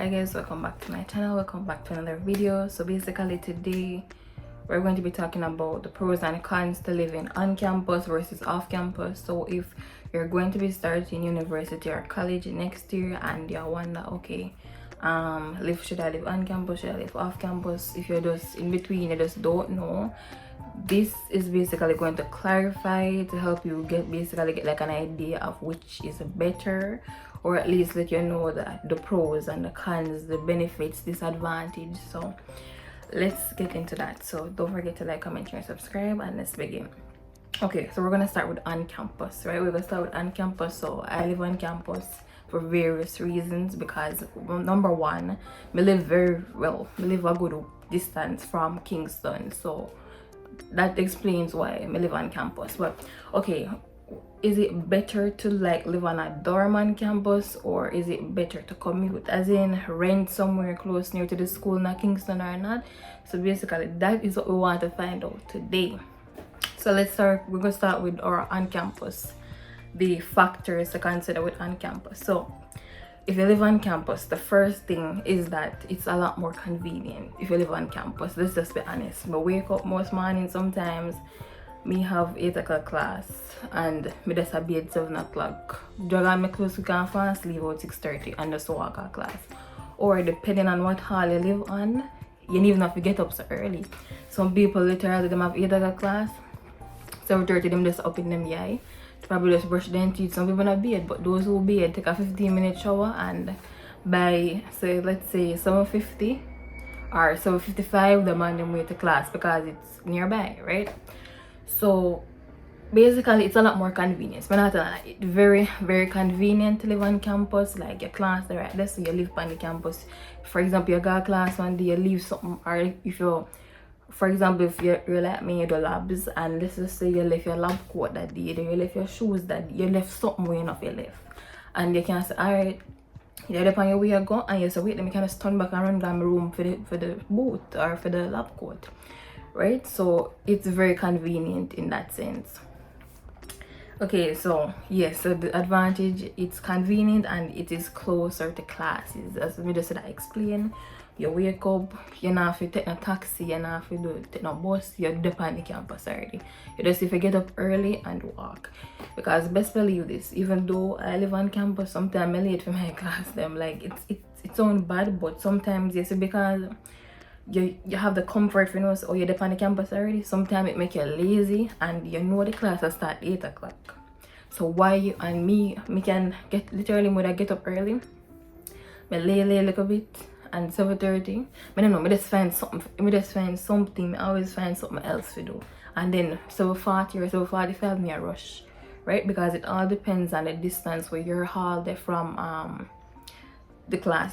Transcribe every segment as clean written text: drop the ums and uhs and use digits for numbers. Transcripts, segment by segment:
Hi guys, welcome back to my channel, welcome back to another video. So basically today we're going to be talking about the pros and cons to living on campus versus off campus. So if you're going to be starting university or college next year and you wonder, okay, should I live on campus, should I live off campus, if you're just in between, you just don't know, this is basically going to clarify to help you get like an idea of which is better, or at least let you know that the pros and the cons, the benefits, disadvantage. So let's get into that. So don't forget to like, comment, share, subscribe, and let's begin. Okay, so we're gonna start with on campus, right? We're gonna start with on campus. So I live on campus for various reasons, because number one, I live a good distance from Kingston, so that explains why I live on campus. But okay, is it better to like live on a dorm on campus, or is it better to commute, as in rent somewhere close near to the school in Kingston or not? So basically that is what we want to find out today. So we're gonna start with our on campus, the factors to consider with on campus. So if you live on campus, the first thing is that it's a lot more convenient if you live on campus. Let's just be honest. I wake up most mornings, sometimes me have 8 o'clock class and me just a bed 7 o'clock. Drag on my clothes, we can fast, leave out 6:30 and just walk out class. Or depending on what hall you live on, you don't even have to get up so early. Some people literally them have 8 o'clock class, 7:30 them just up in them yai. Probably just brush their teeth. Some people not bathe, but those who bathe take a 15-minute shower, and by let's say 7:50 or 7:55 they're on their way to class because it's nearby, right? So basically it's a lot more convenience. But not it's very, very convenient to live on campus. Like your class are right there, so you live on the campus. For example, you got class one day, you leave something, or if you, for example, if you're like me, you do labs, and let's just say you left your lab coat that day, then you left your shoes that day, you left something way enough you left, and you can say, alright, you're up on your way you go, and you say, wait, let me kind of turn back and run down my room for the boot or for the lab coat, right? So it's very convenient in that sense. Okay, so yes, so the advantage, it's convenient and it is closer to classes, as we just explained. You wake up, you don't have to take a taxi, you don't have to take no bus, you're up on the campus already. You just have to get up early and walk. Because best believe this, even though I live on campus, sometimes I'm late for my class, them like it's sound bad, but sometimes yes, because you have the comfort, you know, so you're up on the campus already, sometimes it make you lazy, and you know the class will start 8 o'clock. So why you and me can get literally when I get up early, I lay a little bit, and 7:30, I don't know, I just find something, I always find something else to do. And then 7:40 or 7:45 me a rush, right? Because it all depends on the distance where you're hauled from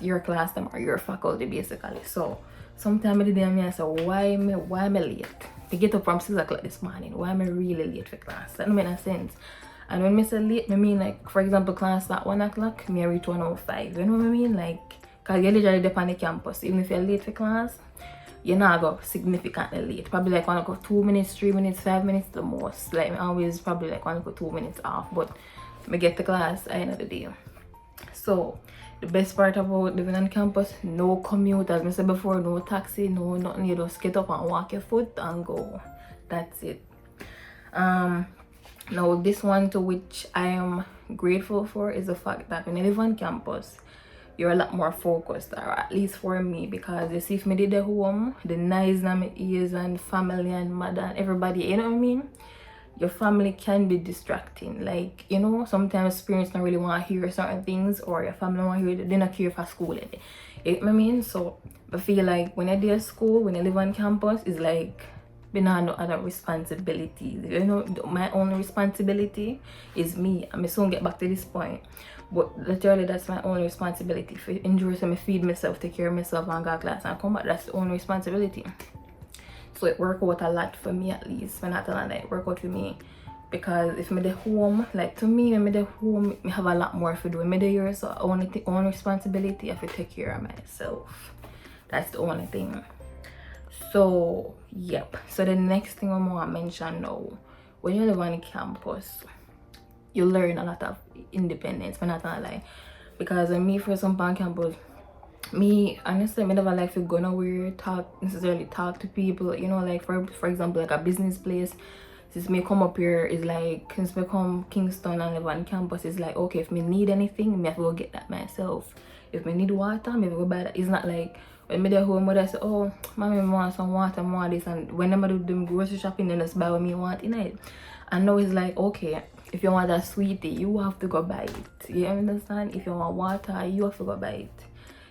your class them or your faculty basically. So sometimes I say, why am I late? To get up from 6 o'clock this morning, why am I really late for class? That don't make no sense. And when I say late, I mean like, for example, class at 1 o'clock, me reach 1:05. You know what I mean? Like, because you're literally there on the campus. Even if you're late for class, you're not go significantly late. Probably like want to go 2 minutes, 3 minutes, 5 minutes the most. Like I always probably like want to go 2 minutes off, but I get to class at the end of the day. So the best part about living on campus, no commute, as I said before, no taxi, no nothing. You just get up and walk your foot and go. That's it. Now this one to which I am grateful for is the fact that when you live on campus, you're a lot more focused, or at least for me, because you see, if me did the home, the noise in my ears and family and mother and everybody, you know what I mean? Your family can be distracting. Like, you know, sometimes parents don't really want to hear certain things, or your family want to hear, they don't care for school. You know what I mean? So I feel like when I do at school, when I live on campus, it's like we don't have no other responsibilities. You know, my only responsibility is me. I may soon get back to this point, but literally that's my only responsibility. For injuries, I feed myself, take care of myself, and go to class and come back. That's the only responsibility. So it worked out a lot for me, at least. When I tell that it worked out for me, because if I'm at home, like to me, when I'm at home, I have a lot more to do. I'm here, so only responsibility, I have to take care of myself. That's the only thing. So yep, so the next thing I want to mention now, when you live on campus, you learn a lot of independence, but not gonna lie, because when me first on campus, me honestly, I never like to go nowhere, necessarily talk to people, you know, like for example, like a business place. Since me come up here is like, since me come Kingston and live on campus, is like, okay, if me need anything, me have to go get that myself. If me need water, me have to go buy that. It's not like when me there home, mother say, oh, mommy, I want some water, I want this, and when I do them grocery shopping, then just buy what me want in it. And now it's like, okay, if you want a sweetie, you have to go buy it. You understand? If you want water, you have to go buy it.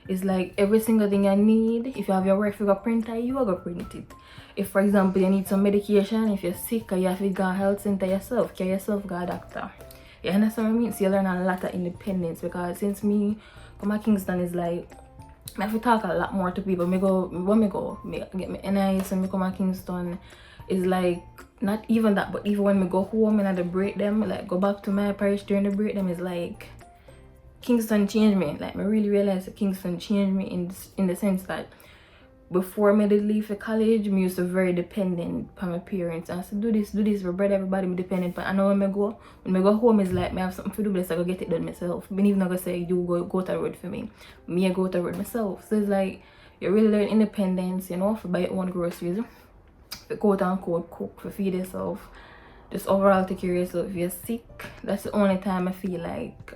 It's like every single thing you need. If you have your work figure printer, you are gonna print it. If for example you need some medication, if you're sick, you have to go to health center yourself, care yourself, go to doctor. You understand what I mean? So you learn a lot of independence, because since me come to Kingston is like I have to talk a lot more to people. Me get me NIS and me come to Kingston is like not even that, but even when me go home and I break them, like go back to my parish during the break them, is like Kingston changed me. Like, I really realized that Kingston changed me in the sense that before me did leave for college, me used to very dependent on my parents. And I said, do this, for brother, everybody me dependent. But I know when I go home, it's like, me have something to do, but I go get it done myself. Me even not gonna say, you go to the road for me. Me, I go to the road myself. So it's like, you really learn independence, you know, for buy your own groceries, for quote unquote cook, for feed yourself. Just overall take care of yourself. If you're sick, that's the only time I feel like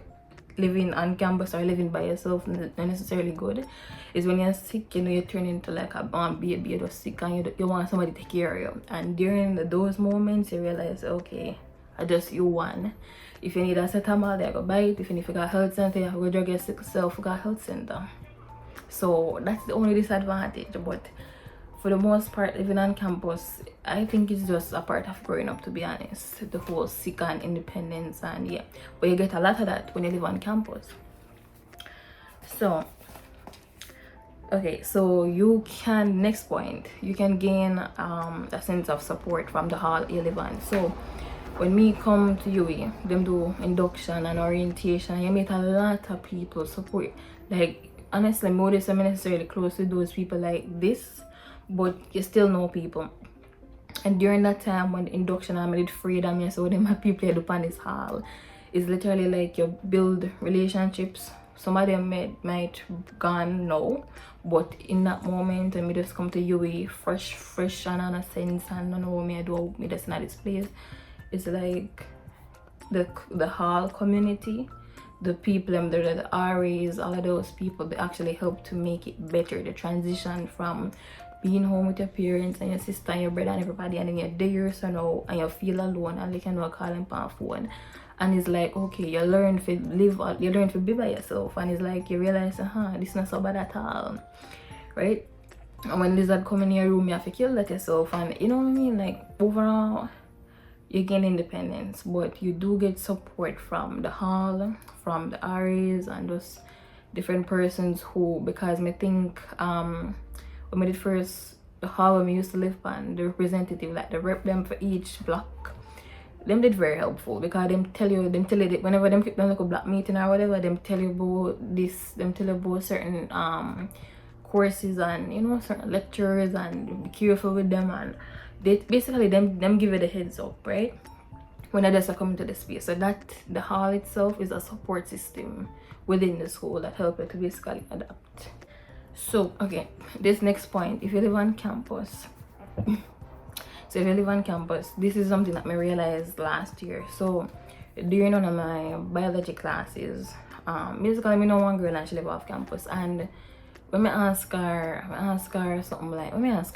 living on campus or living by yourself not necessarily good, is when you're sick, you know, you turn into like a baby, you're sick and you want somebody to take care of you. And during those moments you realize, okay, I just you one. If you need a cetamol, they go buy it. If you need to go to health center, you have to go drug yourself, go to health center. So that's the only disadvantage. But for the most part, living on campus, I think it's just a part of growing up, to be honest. The whole sick and independence, and yeah, but you get a lot of that when you live on campus. So okay, so you can, next point, you can gain a sense of support from the hall you live on. So when me come to UE, them do induction and orientation, you meet a lot of people support. Like honestly, I'm not necessarily close to those people like this, but you still know people. And during that time when the induction I made freedom, yeah, so them people you do on this hall is literally like you build relationships. Some of them might gone now, but in that moment when me just come to UE fresh and on a sense, and don't know what me I do, me just in this place, it's like the hall community, the people, the RAs, all of those people, they actually help to make it better. The transition from being home with your parents and your sister and your brother and everybody, and then you're there, so now, and you feel alone, and you can call them on phone. And it's like, okay, you learn to live, you learn to be by yourself, and it's like you realize, this is not so bad at all, right? And when lizard come in your room, you have to kill that yourself, and you know what I mean? Like overall, you gain independence, but you do get support from the hall, from the RAs, and those different persons who, because me think when we did first the hall when we used to live on, the representative, like the rep them for each block, them did very helpful, because them tell you that whenever them like a black meeting or whatever, them tell you about this, them tell you about certain courses and, you know, certain lectures, and be careful with them, and they basically them give you the heads up, right, when I just come into the space. So that the hall itself is a support system within the school that help you to basically adapt. So okay, this next point, if you live on campus, so if you live on campus, this is something that I realized last year. So during one of my biology classes, basically me know one girl and she live off campus, and when I ask her something like, I ask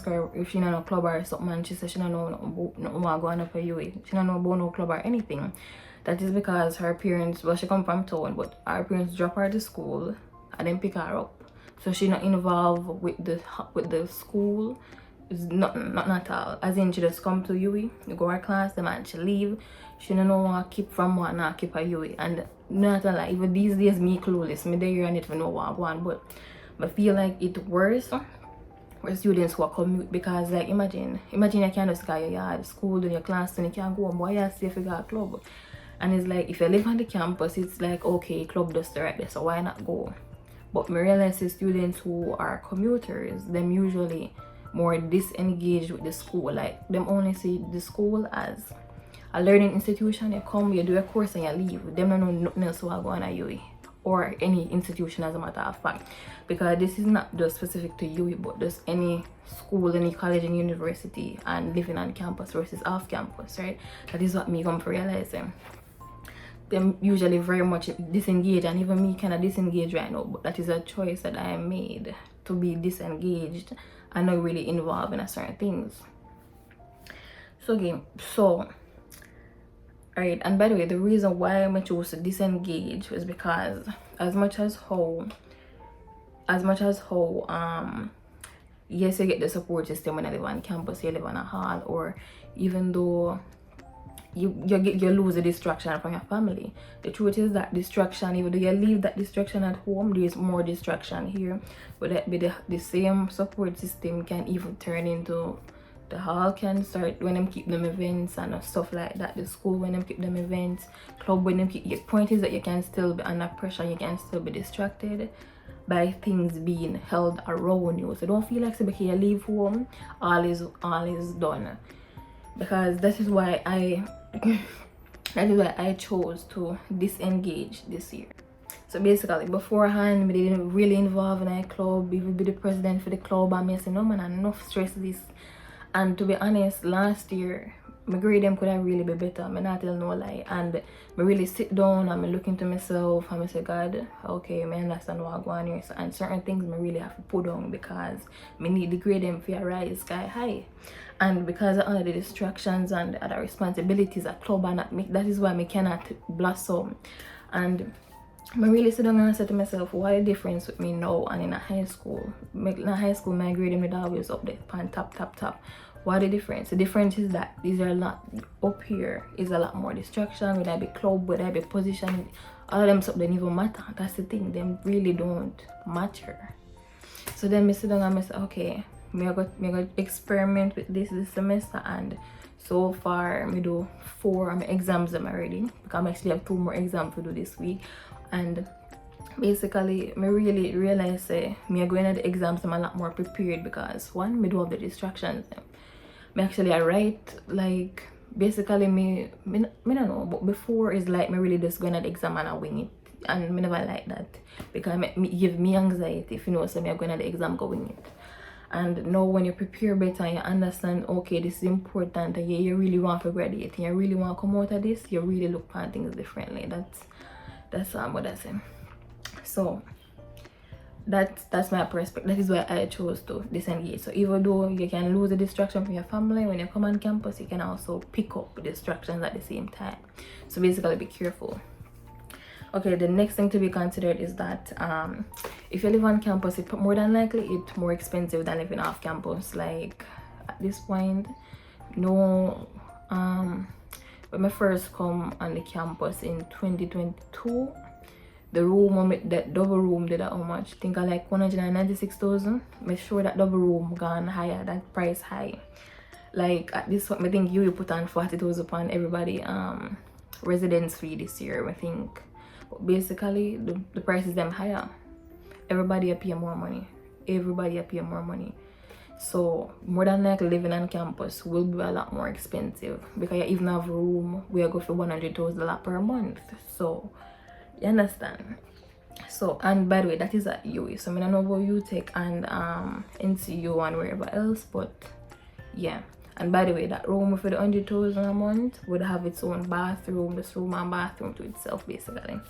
her if she know no club or something, and she said she don't know nothing about going up for UE. She don't know about no club or anything. That is because her parents, well, she come from town, but her parents drop her to school and then pick her up. So she not involved with the school. It's not at all. As in, she just come to UE, you go her class, the man she leave. She don't know what keep from what not keep her UE. And not a lie, even these days me clueless. Me there and it know what I want, but I feel like it worse for students who are commute, because like imagine you can't just go your yard, school, do your class, and you can't go home. Why you stay if you got a club? And it's like if you live on the campus, it's like okay, club just right there, so why not go? But me realize the students who are commuters, them usually more disengaged with the school. Like them only see the school as a learning institution. You come, you do a course and you leave. Them don't know nothing else what go on at UE. or any institution as a matter of fact, because this is not just specific to you, but just any school, any college and university, and living on campus versus off campus, right? That is what me come for realizing. Them usually very much disengaged, and even me kind of disengaged right now, but that is a choice that I made, to be disengaged and not really involved in a certain things. So again, so right, and by the way, the reason why I chose to disengage was because as much as how yes, you get the support system when you live on campus, you live on a hall, or even though you lose a distraction from your family. The truth is that distraction, even though you leave that distraction at home, there's more distraction here. But that be the same support system can even turn into the hall can start when them keep them events and stuff like that. The school when them keep them events, club when them keep. The point is that you can still be under pressure, you can still be distracted by things being held around you. So don't feel like because you leave home, all is done. Because that is why I chose to disengage this year. So basically, beforehand, I didn't really involve in a club, even be the president for the club, and I said, no man, enough stress this. And to be honest, last year, my grade them could have really be better. I'm not tell no lie. And I really sit down and I look into myself and I say, God, okay, I understand what I'm going here. So, and certain things I really have to put down because I need the grade them for rise sky high. And because of all the distractions and the other responsibilities at club, and that is why I cannot blossom. And I really sit down and say to myself, what the difference with me now and in a high school? In a high school, my grade would always up there, pan top. What the difference? The difference is that these are a lot up here is a lot more distraction. Would I be club, would I be position? All of them stuff don't even matter. That's the thing, them really don't matter. So then I sit down and I say, okay, me go experiment with this semester, and so far me do 4 exams them already, because I actually have 2 more exams to do this week. And basically me really realize me are going at the exams I'm a lot more prepared, because one, me do have the distractions. Me actually I write like basically me don't know, but before is like me really just going at the exam and I wing it, and me never like that because me give me anxiety if you know, so me are going at the exam go wing it. And now when you prepare better, you understand, okay, this is important, and you really want to graduate, and you really want to come out of this, you really look at things differently. That's what I say. So that's my perspective. That is why I chose to disengage. So even though you can lose the distraction from your family, when you come on campus, you can also pick up distractions at the same time. So basically be careful. Okay, the next thing to be considered is that if you live on campus, it's more than likely it's more expensive than living off campus. Like at this point, no, when I first come on the campus in 2022, the room, that double room did how much? I think I like 196,000. Make sure that double room gone higher, that price high. Like at this one, I think you put on 40,000 upon everybody residence fee this year, I think. But basically the prices them higher. Everybody pay more money. So more than likely living on campus will be a lot more expensive, because you even have room where you go for $100,000 per month. So you understand. So, and by the way, that is at UE. So I don't know about UTech and NCU and wherever else, but yeah. And by the way, that room for the $100,000 a month would have its own bathroom, this room and bathroom to itself basically.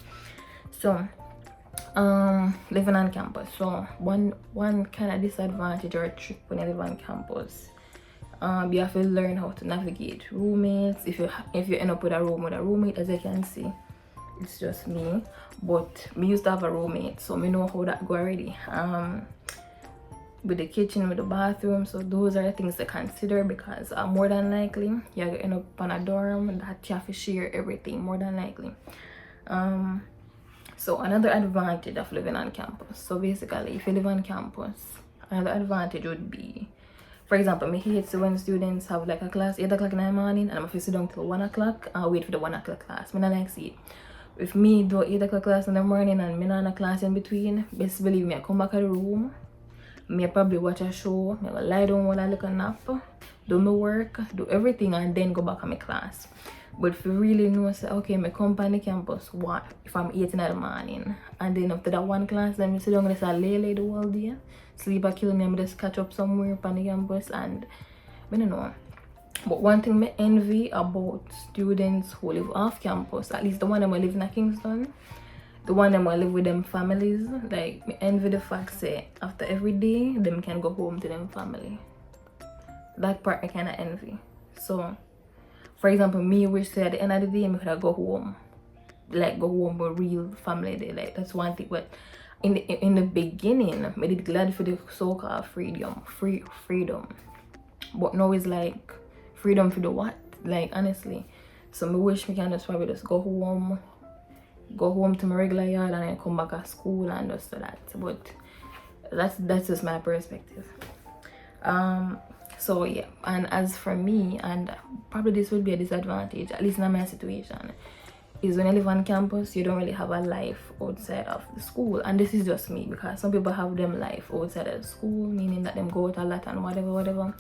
So living on campus. So one kind of disadvantage or a trick when you live on campus, you have to learn how to navigate roommates. If you end up with a room with a roommate, as you can see, it's just me. But me used to have a roommate, so me know how that go already. With the kitchen, with the bathroom, so those are things to consider, because more than likely you're gonna end up on a dorm that you have to share everything, more than likely. So another advantage of living on campus, so basically if you live on campus, another advantage would be, for example, me hate when students have like a class 8 o'clock in the morning and I'm sit down till 1 o'clock and wait for the 1 o'clock class. Me not like see it. If me do 8 o'clock class in the morning and me not a class in between, best believe me, I come back to the room, me probably watch a show, me lie down while I look a nap, do my work, do everything, and then go back to my class. But if you really know, say, okay, my come on the campus, what if I'm 8 in the morning, and then after that one class, then I sit down and just lay the whole day, sleep a kill me, I'm just catch up somewhere on the campus, and I don't know. But one thing I envy about students who live off campus, at least the one that live in Kingston, the one that live with them families, like I envy the fact say after every day them can go home to them family. That part I kinda envy. So for example, me wish say at the end of the day I could go home. Like go home with real family day. Like that's one thing. But in the beginning, I did glad for the so-called freedom. But now it's like freedom for the what? Like honestly. So I wish we can just probably just go home to my regular yard and then come back at school and just do that. But that's just my perspective. So yeah, and as for me, and probably this would be a disadvantage, at least in my situation, is when you live on campus, you don't really have a life outside of the school. And this is just me, because some people have them life outside of the school, meaning that them go out a lot and whatever.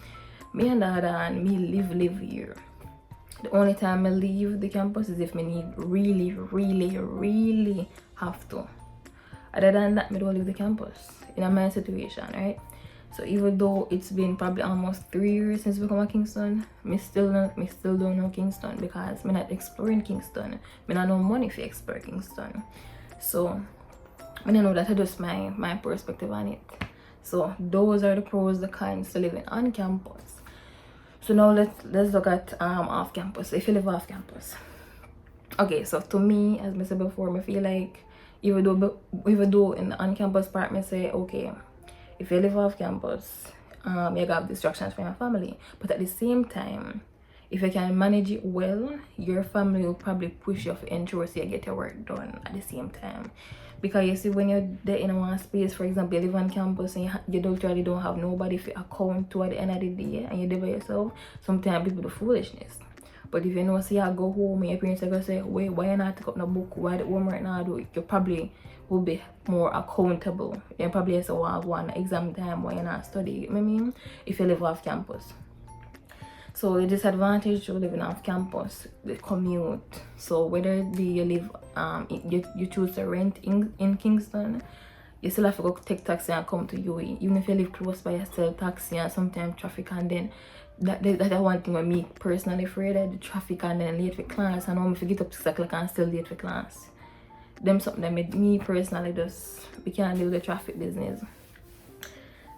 Me on the other hand, me live here. The only time I leave the campus is if me need really have to. Other than that, me don't leave the campus in my situation, right? So even though it's been probably almost 3 years since we come to Kingston, me still don't know Kingston, because me not exploring Kingston. Me not no money for explore Kingston. So I don't know, that's just my perspective on it. So those are the pros, the cons to living on campus. So now let's look at off campus. If you live off campus, okay, so to me, as I said before, I feel like even though in the on campus part, I say okay, if you live off campus, you got distractions from your family, but at the same time, if you can manage it well, your family will probably push you to ensure so you get your work done at the same time. Because you see, when you're there in one space, for example, you live on campus and you literally don't have nobody to account to at the end of the day, and you're there by yourself, sometimes people do foolishness. But if you know, say you go home and your parents are going to say, wait, why you not take up no book, why the homework now do, you probably will be more accountable. You probably say, have one exam time why you not study, you know what I mean? If you live off campus. So the disadvantage of living off campus, the commute. So whether it be you live you choose to rent in Kingston, you still have to go take taxi and come to UE. Even if you live close by, you still taxi and sometimes traffic, and then that's one thing with me personally afraid of, the traffic, and then late for class. And when I get up 6 o'clock and still late for class. Them something that made me personally just, we can't deal with the traffic business.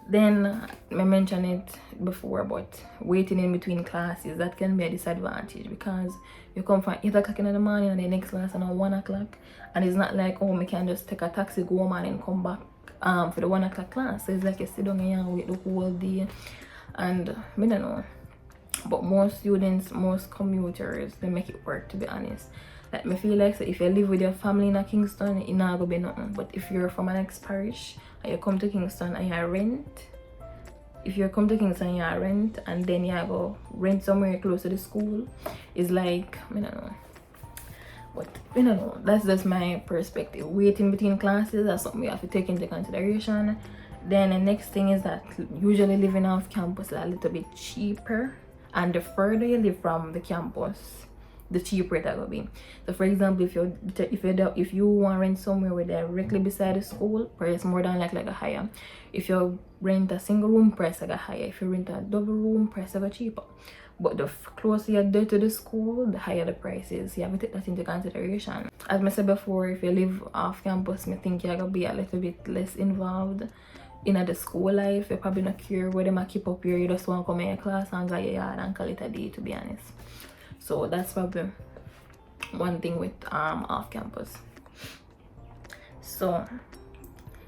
Then I mentioned it before, but waiting in between classes, that can be a disadvantage, because you come from 8 o'clock in the morning and the next class and 1 o'clock, and it's not like, oh, I can just take a taxi, go home and then come back for the 1 o'clock class. So it's like you sit down here and wait the whole day, and I don't know. But most students, most commuters, they make it work, to be honest. Like, I feel like, so if you live with your family in Kingston, it's not gonna be nothing. But if you're from an next parish and you come to Kingston and you rent, and then you go rent somewhere close to the school, it's like, I don't know. But I don't know, that's just my perspective. Waiting between classes, that's something you have to take into consideration. Then the next thing is that usually living off campus is a little bit cheaper, and the further you live from the campus, the cheaper that will be. So for example, if you want to rent somewhere where they're directly beside the school, price more than like a higher. If you rent a single room, price like a higher. If you rent a double room, price like a cheaper. But the closer you're there to the school, the higher the price is. You have to take that into consideration. As I said before, if you live off campus, I think you're gonna be a little bit less involved in the school life. You probably not care where they might keep up here. You just want to come in your class and go your yard and call it a day, to be honest. So that's probably one thing with off campus. So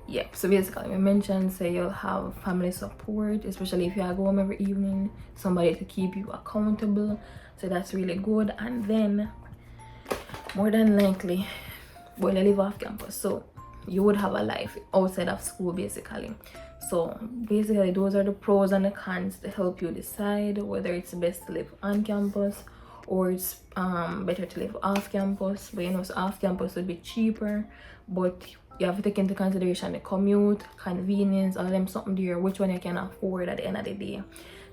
yeah, so basically we mentioned, say you'll have family support, especially if you go home every evening, somebody to keep you accountable. So that's really good. And then more than likely, well, you live off campus, so you would have a life outside of school basically. So basically those are the pros and the cons to help you decide whether it's best to live on campus or it's better to live off campus. But you know, so off campus would be cheaper, but you have to take into consideration the commute, convenience, all them something there, which one you can afford at the end of the day.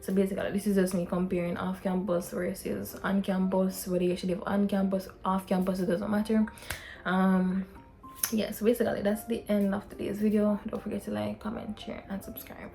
So basically this is just me comparing off campus versus on campus, whether you should live on campus, off campus, it doesn't matter. Yeah, so basically that's the end of today's video. Don't forget to like, comment, share and subscribe.